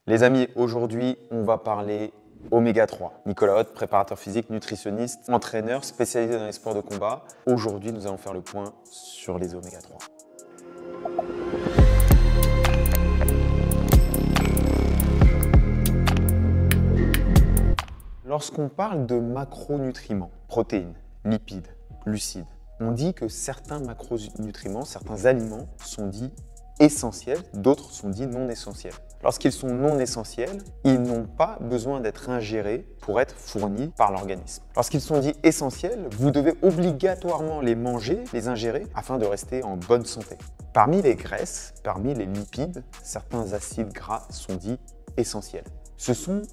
Les amis, aujourd'hui, on va parler Oméga 3. Nicolas Hott, préparateur physique, nutritionniste, entraîneur spécialisé dans les sports de combat. Aujourd'hui, nous allons faire le point sur les Oméga 3. Lorsqu'on parle de macronutriments, protéines, lipides, glucides, on dit que certains macronutriments, certains aliments sont dits essentiels, d'autres sont dits non essentiels. Lorsqu'ils sont non essentiels, ils n'ont pas besoin d'être ingérés pour être fournis par l'organisme. Lorsqu'ils sont dits essentiels, vous devez obligatoirement les manger, les ingérer, afin de rester en bonne santé. Parmi les graisses, parmi les lipides, certains acides gras sont dits essentiels. Ce sont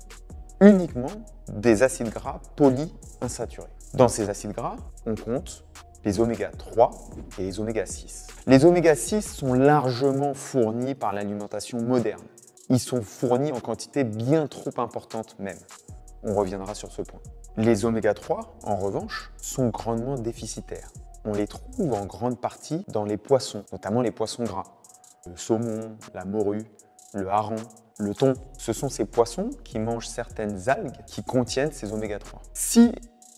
uniquement des acides gras polyinsaturés. Dans ces acides gras, on compte les oméga 3 et les oméga 6. Les oméga 6 sont largement fournis par l'alimentation moderne. Ils sont fournis en quantité bien trop importante même. On reviendra sur ce point. Les oméga 3, en revanche, sont grandement déficitaires. On les trouve en grande partie dans les poissons, notamment les poissons gras. Le saumon, la morue, le hareng, le thon. Ce sont ces poissons qui mangent certaines algues qui contiennent ces oméga 3. Si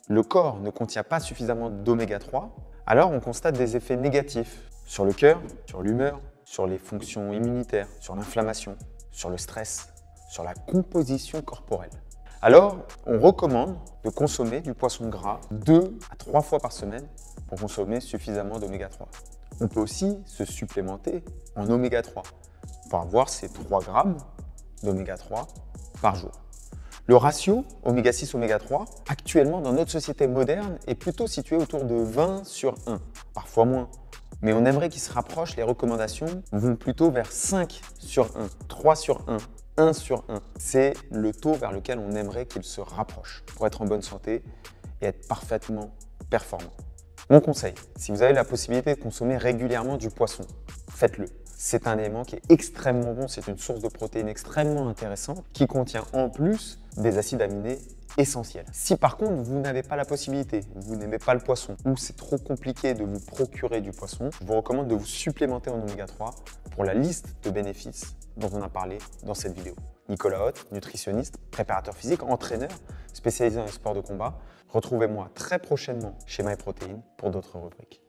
le corps ne contient pas suffisamment d'oméga 3, alors on constate des effets négatifs sur le cœur, sur l'humeur, sur les fonctions immunitaires, sur l'inflammation, sur le stress, sur la composition corporelle. Alors, on recommande de consommer du poisson gras 2 à 3 fois par semaine pour consommer suffisamment d'oméga 3. On peut aussi se supplémenter en oméga 3 pour avoir ces 3 grammes d'oméga 3 par jour. Le ratio oméga 6 oméga 3, actuellement dans notre société moderne, est plutôt situé autour de 20 sur 1, parfois moins. Mais on aimerait qu'il se rapproche, les recommandations vont plutôt vers 5 sur 1, 3 sur 1, 1 sur 1. C'est le taux vers lequel on aimerait qu'il se rapproche pour être en bonne santé et être parfaitement performant. Mon conseil, si vous avez la possibilité de consommer régulièrement du poisson, faites-le. C'est un élément qui est extrêmement bon, c'est une source de protéines extrêmement intéressante qui contient en plus des acides aminés essentiels. Si par contre vous n'avez pas la possibilité, vous n'aimez pas le poisson ou c'est trop compliqué de vous procurer du poisson, je vous recommande de vous supplémenter en oméga 3 pour la liste de bénéfices dont on a parlé dans cette vidéo. Nicolas Hott, nutritionniste, préparateur physique, entraîneur spécialisé dans les sports de combat. Retrouvez-moi très prochainement chez MyProtein pour d'autres rubriques.